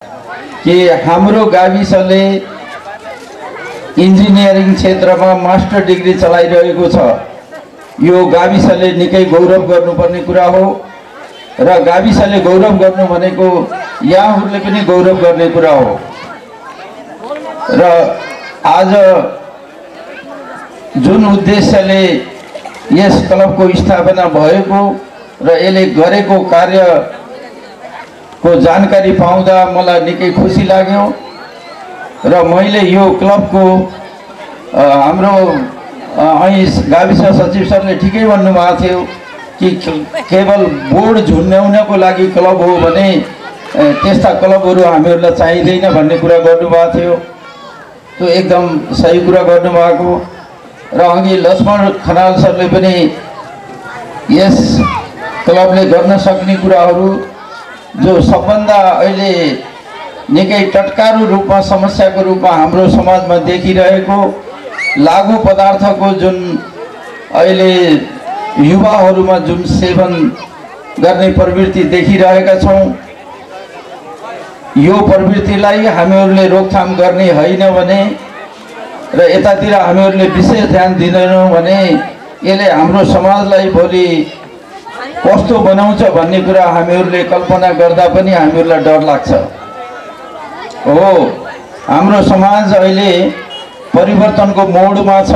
कि हाम्रो गाविसले इन्जिनियरिङ क्षेत्रमा मास्टर डिग्री चलाइरहेको छ। यो गाविसले निकै गौरव गर्नुपर्ने कुरा हो र गाविसले गौरव गर्नु भनेको यहाँहरूले पनि गौरव गर्ने कुरा हो। र आज जुन उद्देश्यले यस क्लबको स्थापना भएको र यसले गरेको कार्यको जानकारी पाउँदा मलाई निकै खुसी लाग्यो र मैले यो क्लबको हाम्रो અહીં गाविस सचिव सरले ठिकै भन्नुभएको थियो कि केवल बोर्ड झुन्ड्याउनको लागि क्लब हो भने त्यस्ता क्लबहरू हामीहरूलाई चाहिँदैन भन्ने कुरा गर्नुभएको थियो। त्यो एकदम सही कुरा गर्नुभएको र अघि लक्ष्मण खनाल सरले पनि यस क्लबले गर्न सक्ने कुराहरू जो सबभन्दा अहिले निकै टटकारु रूपमा समस्याको रूपमा हाम्रो समाजमा देखिरहेको लागु पदार्थको जुन अहिले युवाहरूमा जुन सेवन गर्ने प्रवृत्ति देखिरहेका छौँ, यो प्रवृत्तिलाई हामीहरूले रोकथाम गर्ने होइन भने र यतातिर हामीहरूले विशेष ध्यान दिँदैनौँ भने यसले हाम्रो समाजलाई भोलि कस्तो बनाउँछ भन्ने कुरा हामीहरूले कल्पना गर्दा पनि हामीहरूलाई डर लाग्छ। हो, हाम्रो समाज अहिले परिवर्तनको मोडमा छ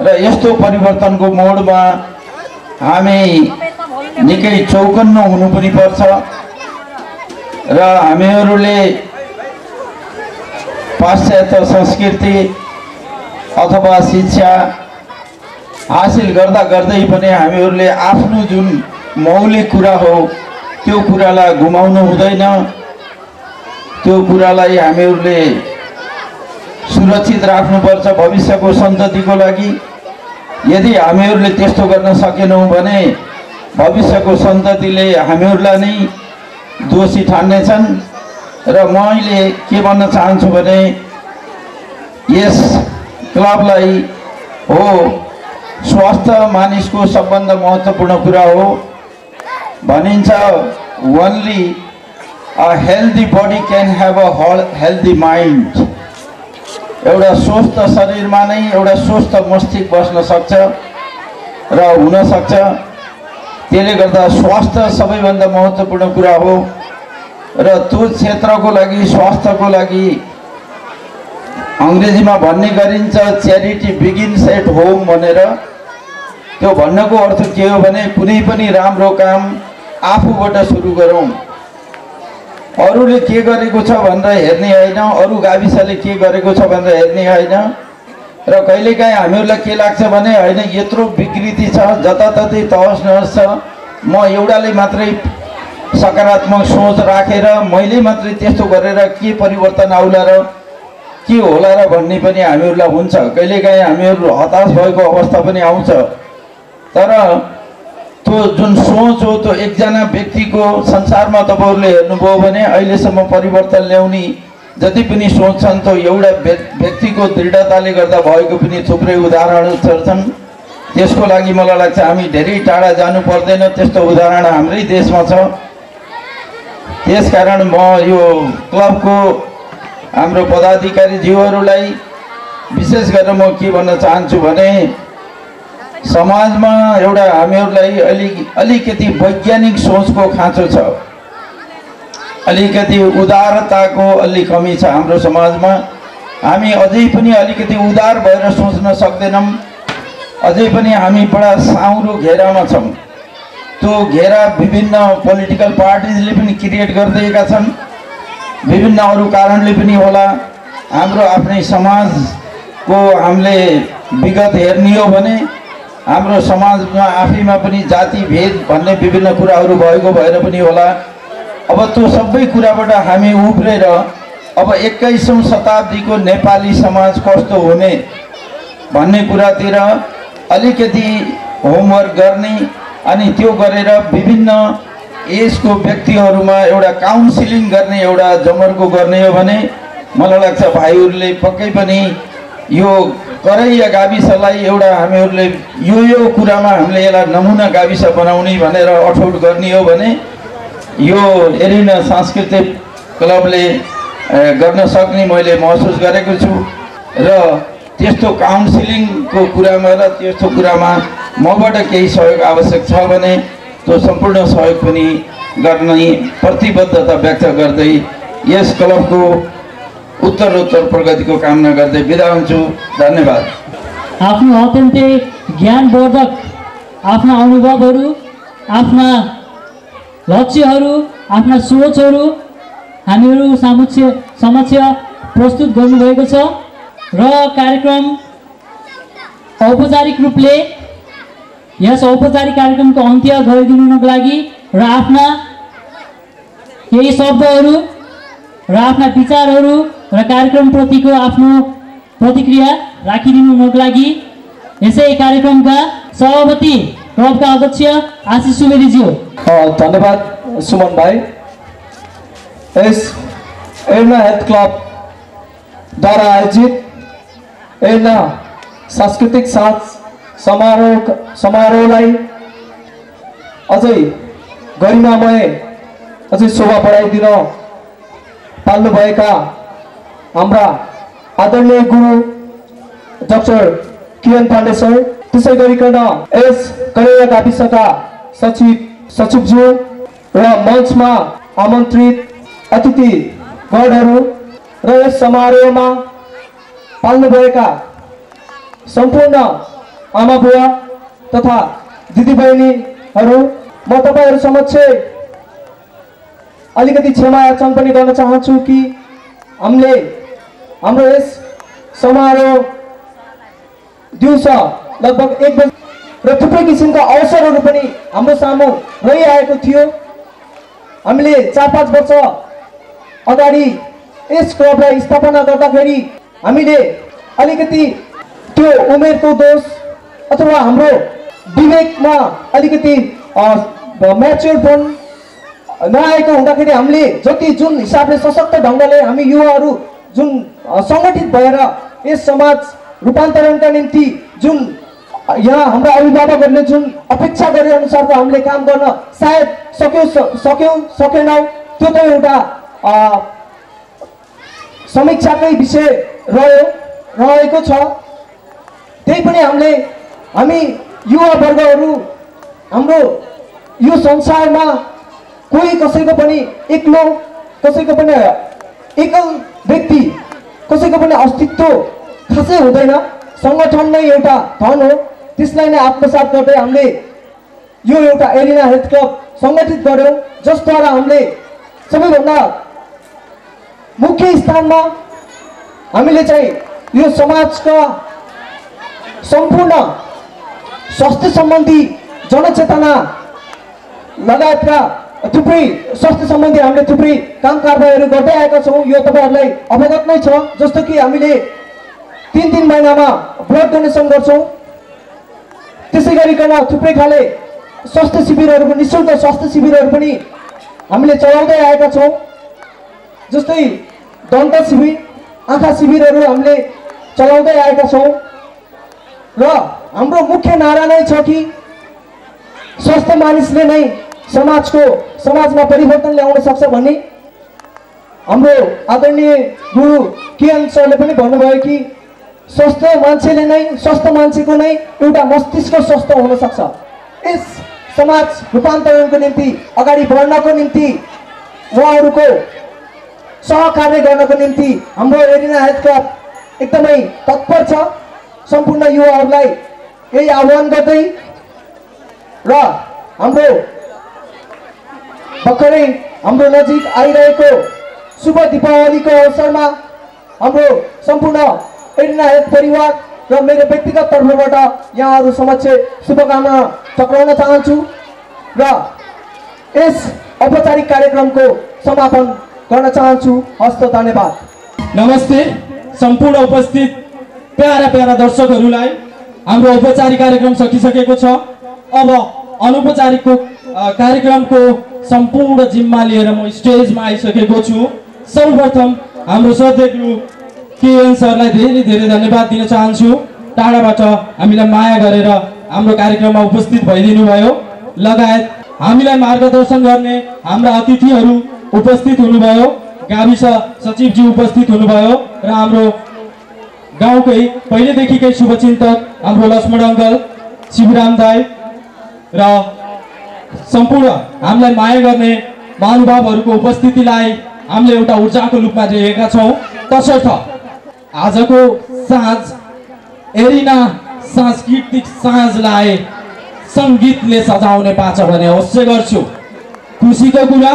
र यस्तो परिवर्तनको मोडमा हामी निकै चौकन्नो हुनु पनि पर्छ र हामीहरूले पाश्चात्य संस्कृति अथवा शिक्षा हासिल गर्दा गर्दै पनि हामीहरूले आफ्नो जुन मौलिक कुरा हो त्यो कुरालाई गुमाउनु हुँदैन। त्यो कुरालाई हामीहरूले सुरक्षित राख्नुपर्छ भविष्यको सन्ततिको लागि। यदि हामीहरूले त्यस्तो गर्न सकेनौँ भने भविष्यको सन्ततिले हामीहरूलाई नै दोषी ठान्नेछन्। र मैले के भन्न चाहन्छु भने यस क्लबलाई हो स्वास्थ्य मानिसको सबभन्दा महत्त्वपूर्ण कुरा हो भनिन्छ। Only a healthy body can have a healthy mind. एउटा स्वस्थ शरीरमा नै एउटा स्वस्थ मस्तिष्क बस्न सक्छ र हुन सक्छ। त्यसले गर्दा स्वास्थ्य सबैभन्दा महत्त्वपूर्ण कुरा हो र त्यो क्षेत्रको लागि स्वास्थ्यको लागि अङ्ग्रेजीमा भन्ने गरिन्छ च्यारिटी बिगिन्स एट होम भनेर। त्यो भन्नको अर्थ के हो भने कुनै पनि राम्रो काम आफूबाट सुरु गरौँ। अरूले के गरेको छ भनेर हेर्ने होइन, अरू गाविसले के गरेको छ भनेर हेर्ने होइन। र कहिलेकाहीँ हामीहरूलाई के लाग्छ भने होइन यत्रो विकृति छ, जताततै तहस नहस छ, म एउटाले मात्रै सकारात्मक सोच राखेर मैले मात्रै त्यस्तो गरेर के परिवर्तन आउला र के होला र भन्ने पनि हामीहरूलाई हुन्छ। कहिलेकाहीँ हामीहरू हताश भएको अवस्था पनि आउँछ। तर त्यो जुन सोच हो त्यो एकजना व्यक्तिको संसारमा तपाईँहरूले हेर्नुभयो भने अहिलेसम्म परिवर्तन ल्याउने जति पनि सोच छन् त्यो एउटा व्यक्तिको दृढताले गर्दा भएको पनि थुप्रै उदाहरणहरू छन्। त्यसको लागि मलाई लाग्छ हामी धेरै टाढा जानु पर्दैन, त्यस्तो उदाहरण हाम्रै देशमा छ। त्यसकारण म यो क्लबको हाम्रो पदाधिकारीज्यूहरूलाई विशेष गरेर म के भन्न चाहन्छु भने समाजमा एउटा हामीहरूलाई अलिकति वैज्ञानिक सोचको खाँचो छ, अलिकति उदारताको अलि कमी छ हाम्रो समाजमा। हामी अझै पनि अलिकति उदार भएर सोच्न सक्दैनौँ। अझै पनि हामी बडा साउरो घेरामा छौँ। त्यो घेरा विभिन्न पोलिटिकल पार्टिजले पनि क्रिएट गरिदिएका छन्, विभिन्न अरू कारणले पनि होला। हाम्रो आफ्नै समाजको हामीले विगत हेर्ने हो भने हाम्रो समाजमा आफैमा पनि जाति भेद भन्ने विभिन्न कुराहरू भएको भएर पनि होला। अब त्यो सबै कुराबाट हामी उब्रेर अब 21औं शताब्दीको नेपाली समाज कस्तो हुने भन्ने कुरातिर अलिकति होमवर्क गर्ने अनि त्यो गरेर विभिन्न एजको व्यक्तिहरूमा एउटा काउन्सिलिङ गर्ने एउटा जमर्को गर्ने हो भने मलाई लाग्छ भाइहरूले पक्कै पनि यो करैया गाविसलाई एउटा हामीहरूले यो कुरामा हामीले यसलाई नमुना गाविस बनाउने भनेर अठोट गर्ने हो भने यो एरिना सांस्कृतिक क्लबले गर्न सक्ने मैले महसुस गरेको छु र त्यस्तो काउन्सिलिङको कुरामा र त्यस्तो कुरामा मबाट केही सहयोग आवश्यक छ भने त्यो सम्पूर्ण सहयोग पनि गर्ने प्रतिबद्धता व्यक्त गर्दै यस क्लबको उत्तरोत्तर प्रगतिको कामना गर्दै बिदा हुन्छु। धन्यवाद। आफ्नो अत्यन्तै ज्ञानवर्धक आफ्ना अनुभवहरू, आफ्ना लक्ष्यहरू, आफ्ना सोचहरू हामीहरू समक्ष प्रस्तुत गर्नुभएको छ र कार्यक्रम औपचारिक रूपले यस औपचारिक कार्यक्रमको अन्त्य गरिदिनुको लागि र आफ्ना केही शब्दहरू र आफ्ना विचारहरू र कार्यक्रमप्रतिको आफ्नो प्रतिक्रिया राखिदिनुको लागि यसै कार्यक्रमका सभापति क्लबका अध्यक्ष आशिष सुवेदीजी हो। धन्यवाद सुमन भाइ। यस एर्ना हेल्थ क्लबद्वारा आयोजित एर्ना सांस्कृतिक समारोहलाई अझै गरिमामय, अझै शोभा बढाइदिन पाल्नुभएका हाम्रा आदरणीय गुरु डाक्टर किरण पाण्डे सर, त्यसै गरिकन यस करेला गाविसका सचिवज्यू र मञ्चमा आमन्त्रित अतिथिगणहरू र यस समारोहमा पाल्नुभएका सम्पूर्ण आमा बुवा तथा दिदीबहिनीहरू, म तपाईँहरू समक्ष अलिकति क्षमा याचना पनि गर्न चाहन्छु कि हाम्रो यस समारोह दिउँसो लगभग 1 बजे र थुप्रै किसिमका अवसरहरू पनि हाम्रो सामु रहिआएको थियो। हामीले 4-5 वर्ष अगाडि यस क्लबलाई स्थापना गर्दाखेरि हामीले अलिकति त्यो उमेरको दोष अथवा हाम्रो विवेकमा अलिकति म्याच्योरपन नआएको हुँदाखेरि हामीले जति जुन हिसाबले सशक्त ढङ्गले हामी युवाहरू जुन सङ्गठित भएर यस समाज रूपान्तरणका निम्ति जुन यहाँ हाम्रा अभिभावकहरूले जुन अपेक्षा गरे अनुसारको हामीले काम गर्न सायद सकेनौँ, त्यो त एउटा समीक्षाकै विषय रहेको छ। त्यही पनि हामी युवा वर्गहरू हाम्रो यो संसारमा कोही कसैको पनि एक्लो, कसैको पनि एकल व्यक्ति, कसैको पनि अस्तित्व खासै हुँदैन। सङ्गठन नै एउटा धन हो, त्यसलाई नै आत्मसात गर्दै हामीले यो एउटा एरिना हेल्थ क्लब सङ्गठित गर्यौँ, जसद्वारा हामीले सबैभन्दा मुख्य स्थानमा हामीले चाहिँ यो समाजका सम्पूर्ण स्वास्थ्य सम्बन्धी जनचेतना लगायतका थुप्रै स्वास्थ्य सम्बन्धी हामीले थुप्रै काम कारबाहीहरू गर्दै आएका छौँ। यो तपाईँहरूलाई अवगत नै छ। जस्तो कि हामीले 3 महिनामा ब्लड डोनेसन गर्छौँ, त्यसै गरिकन थुप्रै खाले स्वास्थ्य शिविरहरू पनि, निःशुल्क स्वास्थ्य शिविरहरू पनि हामीले चलाउँदै आएका छौँ। जस्तै दन्त शिविर, आँखा शिविरहरू हामीले चलाउँदै आएका छौँ र हाम्रो मुख्य नारा नै छ कि स्वस्थ मानिसले नै समाजमा परिवर्तन ल्याउन सक्छ भन्ने। हाम्रो आदरणीय गुरु किरण सरले पनि भन्नुभयो कि स्वस्थ मान्छेको नै एउटा मस्तिष्क स्वस्थ हुन सक्छ। यस समाज रूपान्तरणको निम्ति, अगाडि बढ्नको निम्ति, उहाँहरूको सहकार्य गर्नको निम्ति हाम्रो एरिना हेल्थ क्लब एकदमै तत्पर छ। सम्पूर्ण युवाहरूलाई यही आह्वान गर्दै र हाम्रो भर्खरै हाम्रो नजिक आइरहेको शुभ दीपावलीको अवसरमा हाम्रो सम्पूर्ण एरिना हेल्थ परिवार र मेरो व्यक्तिगत तर्फबाट यहाँहरू समक्ष शुभकामना टक्राउन चाहन्छु र यस औपचारिक कार्यक्रमको समापन गर्न चाहन्छु। हस्त, धन्यवाद। नमस्ते सम्पूर्ण उपस्थित प्यारा दर्शकहरूलाई। हाम्रो औपचारिक कार्यक्रम सकिसकेको छ। अब अनौपचारिकको कार्यक्रमको सम्पूर्ण जिम्मा लिएर म स्टेजमा आइसकेको छु। सर्वप्रथम हाम्रो श्रद्धेय गुरु किरण सरलाई धेरै धन्यवाद दिन चाहन्छु। टाढाबाट हामीलाई माया गरेर हाम्रो कार्यक्रममा उपस्थित भइदिनु भयो, लगायत हामीलाई मार्गदर्शन गर्ने हाम्रा अतिथिहरू उपस्थित हुनुभयो। गाविस सचिवज्यू उपस्थित हुनुभयो र हाम्रो गाउँकै पहिलेदेखिकै शुभचिन्तक हाम्रो लक्ष्मण अङ्कल, शिवराम दाई र सम्पूर्ण हामीलाई माया गर्ने महानुभावहरूको उपस्थितिलाई हामीले एउटा ऊर्जाको रूपमा लिएका छौँ। तसर्थ आजको साँझ एरिना सांस्कृतिक साँझलाई सङ्गीतले सजाउने पाछ भने अवश्य गर्छु। खुसीको कुरा,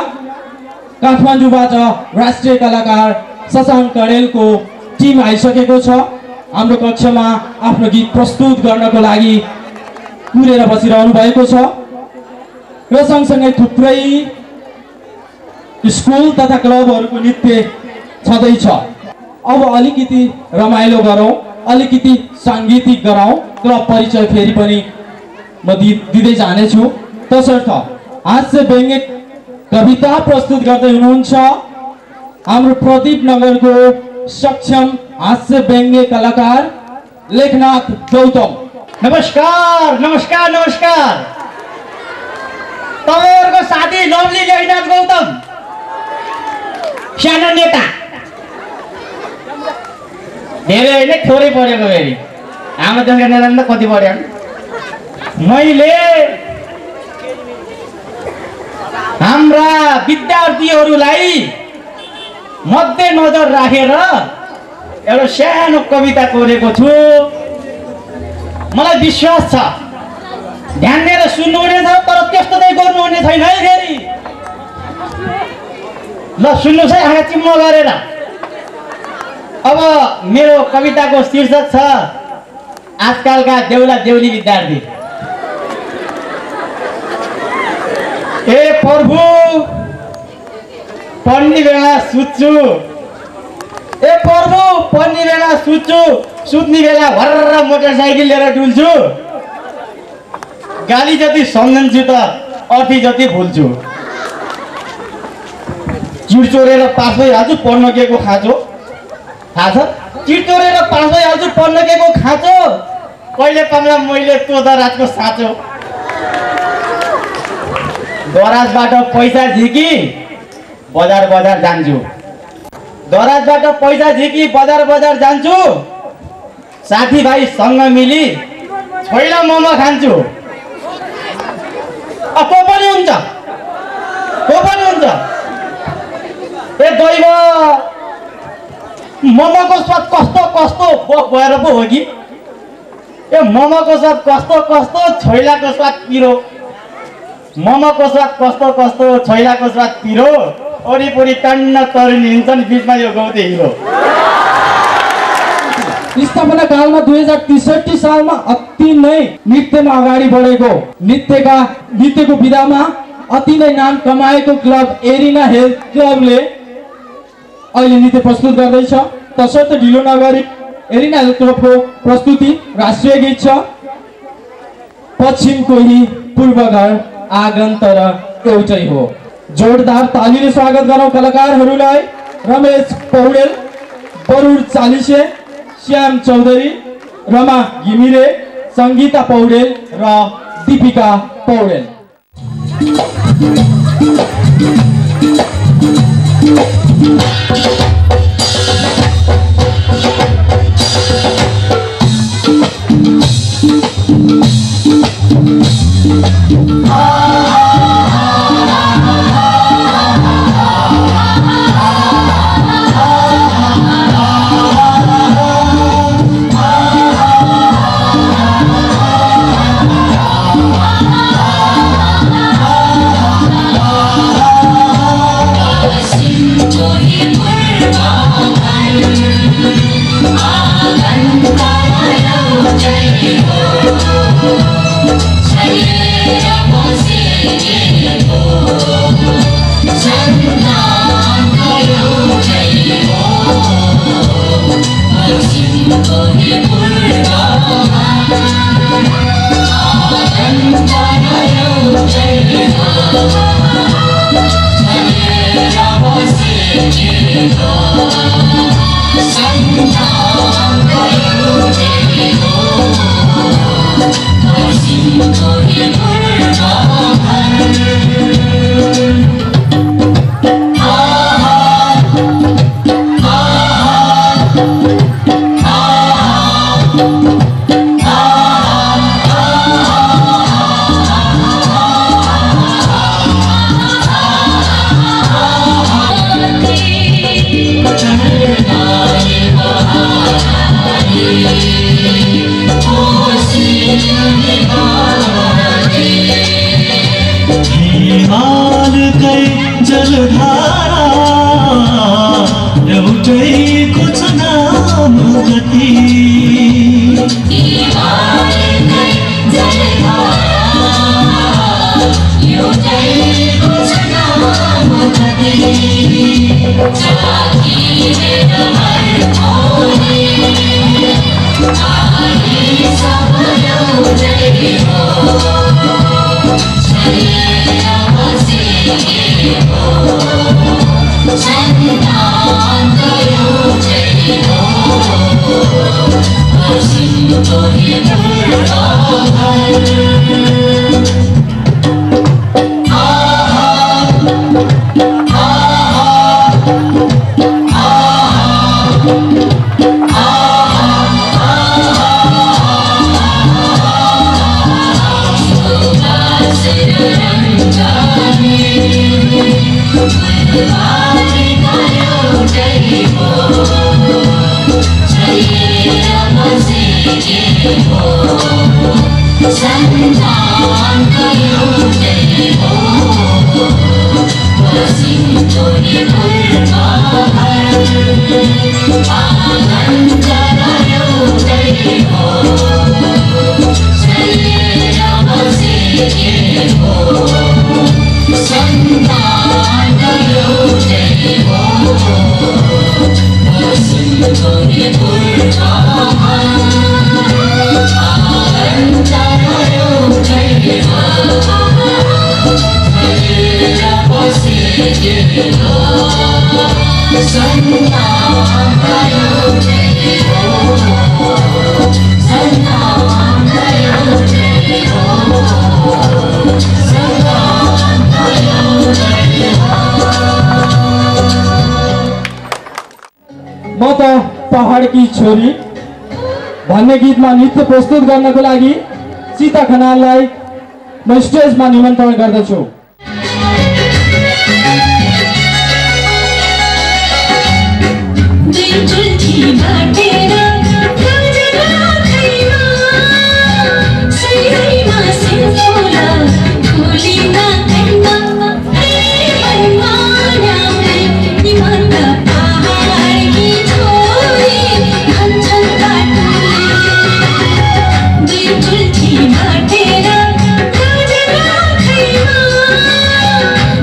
काठमाडौँबाट राष्ट्रिय कलाकार शशाङ्क कडेलको टिम आइसकेको छ। हाम्रो कक्षमा आफ्नो गीत प्रस्तुत गर्नको लागि कुरेर बसिरहनु भएको छ र सँगसँगै थुप्रै स्कुल तथा क्लबहरूको नृत्य छँदैछ। अब अलिकति रमाइलो गरौँ, अलिकति साङ्गीतिक गरौँ। क्लब परिचय फेरि पनि म दिँदै जानेछु। तसर्थ हास्य व्यङ्ग्य कविता प्रस्तुत गर्दै हुनुहुन्छ हाम्रो प्रदीप नगरको सक्षम हास्य व्यङ्ग्य कलाकार लेखनाथ गौतम। नमस्कार नमस्कार नमस्कार। तपाईँहरूको साथी लभली लेखनाथ गौतम, सानो नेता, धेरै होइन थोरै पढेको फेरि हाम्रो देशका नेता त कति पढ्यो। मैले हाम्रा विद्यार्थीहरूलाई मध्यनजर राखेर एउटा सानो कविता कोरेको छु। मलाई विश्वास छ ध्यान दिएर सुन्नुहुनेछ, तर त्यस्तो चाहिँ गर्नुहुने छैन है फेरि। ल सुन्नुहोस् है आँखा चिम्म गरेर। अब मेरो कविताको शीर्षक छ आजकलका देउला देउली विद्यार्थी। ए प्रभु पढ्ने बेला सुत्छु, ए प्रभु पढ्ने बेला सुत्छु, सुत्ने बेला भर्र मोटरसाइकल लिएर डुल्छु। गाली जति सम्झन्छु त अर्थी जति भुल्छु। चिड चोरेर पास भइहाल्छु, पढ्न के को खाँचो थाहा छ। चिड चोरेर पास भइहाल्छु, पढ्न के को खाँचो। कहिले पाउँला मैले तो दराजको साँचो। दराजबाट पैसा झिकी बजार बजार जान्छु, दराजबाट पैसा झिकी बजार बजार जान्छु। साथीभाइसँग मिली छोइला मोमो खान्छु। को पनि हुन्छ, को पनि हुन्छ। ए दैव, मोमोको स्वाद कस्तो कस्तो भएर पो हो कि। ए मोमोको स्वाद कस्तो कस्तो, छोइलाको स्वाद पिरो। मोमोको स्वाद कस्तो कस्तो, छोइलाको स्वाद पिरो। वरिपरि टन्न तरुनी हिँड्छन्, बिचमा यो गौते हिरो। स्थापना कालमा 2063 सालमा अति नै नृत्यमा अगाडि बढेको नृत्यको विधामा अति नै नाम कमाएको क्लब एरिना हेल्थ क्लबले अहिले नृत्य प्रस्तुत गर्दैछ। तसर्थ ढिलो नगरी एरिना हेल्थ क्लबको प्रस्तुति राष्ट्रिय गीत छ पश्चिम कोही पूर्व घर आँगन तर एउटै हो। जोरदार तालीले स्वागत गरौँ कलाकारहरूलाई। रमेश पौडेल, बरुड चालिसे, श्याम चौधरी, रमा घिमिरे, सङ्गीता पौडेल र दीपिका पौडेल। हिमालकै जलधारा एउटैको छ नाम गति म त पहाडकी छोरी भन्ने गीतमा नृत्य प्रस्तुत गर्नको लागि सीता खनाललाई म स्टेजमा निमन्त्रण गर्दछु।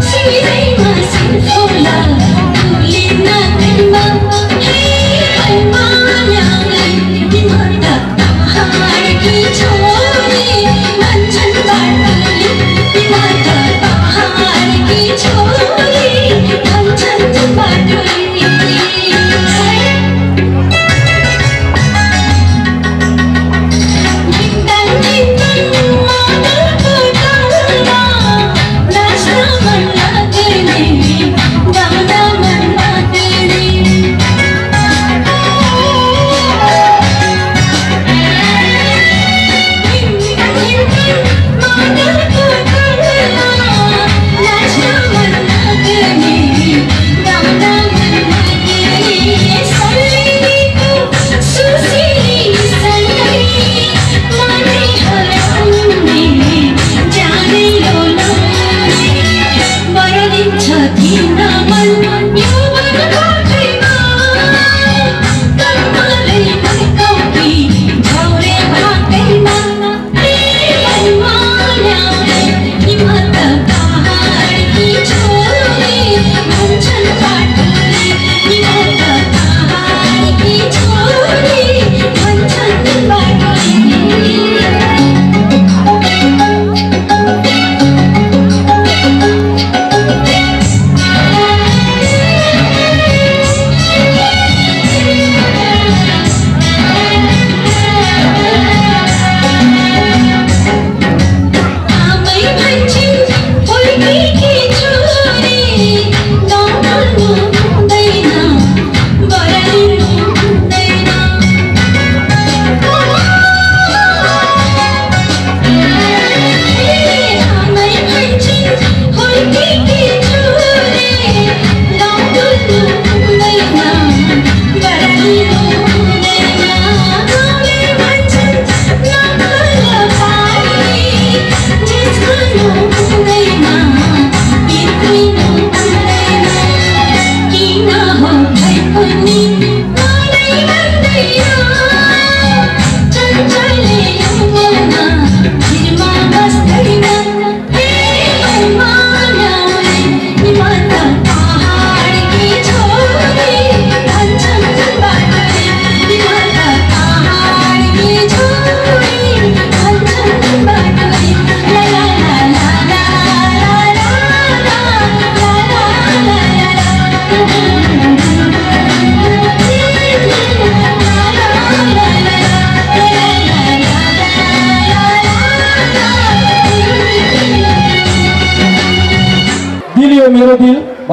Say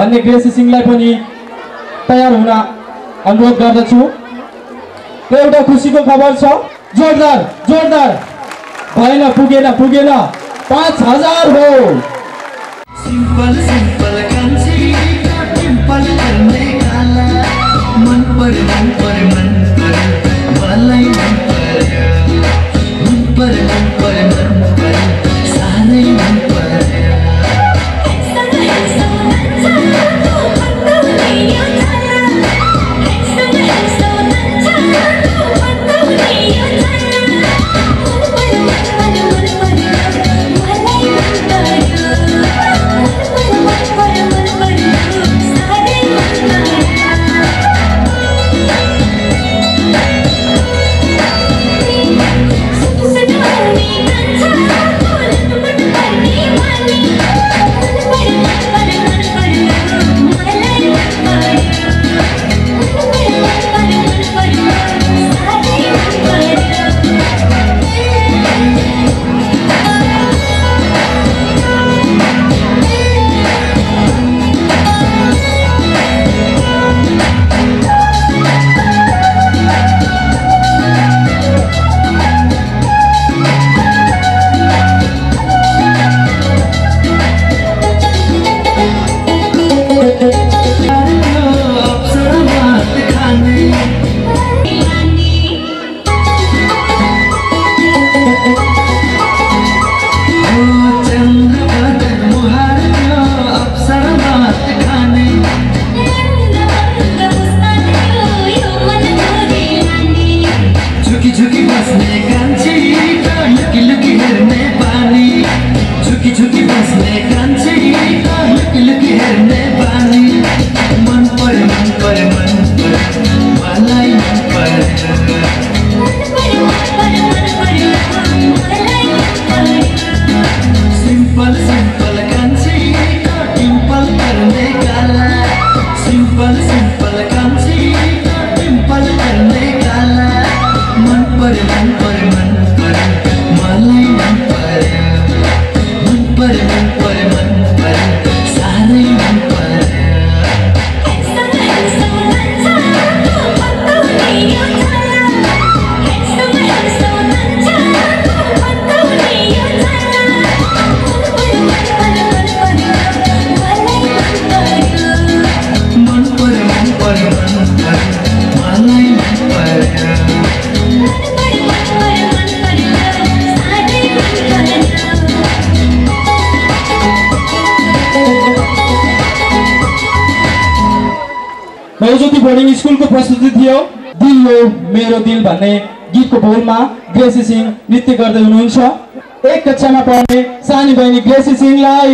भन्ने ग्रेसी सिंहलाई पनि तयार हुन अनुरोध गर्दछु। र एउटा खुसीको खबर छ, जोरदार जोरदार भएन, पुगेन 5000 हो। सिंपल सिंपल कान्छी टिम्पल गर्ने काला मन पर मलाई मन पर साह्रै मन पर्यो। नवज्योति बोर्डिङ स्कुलको प्रस्तुति थियो दिल हो मेरो दिल भन्ने गीतको बोलमा ग्रेसी सिंह नृत्य गर्दै हुनुहुन्छ। एक कक्षामा पढ्ने सानी बहिनी ग्रेसी सिंहलाई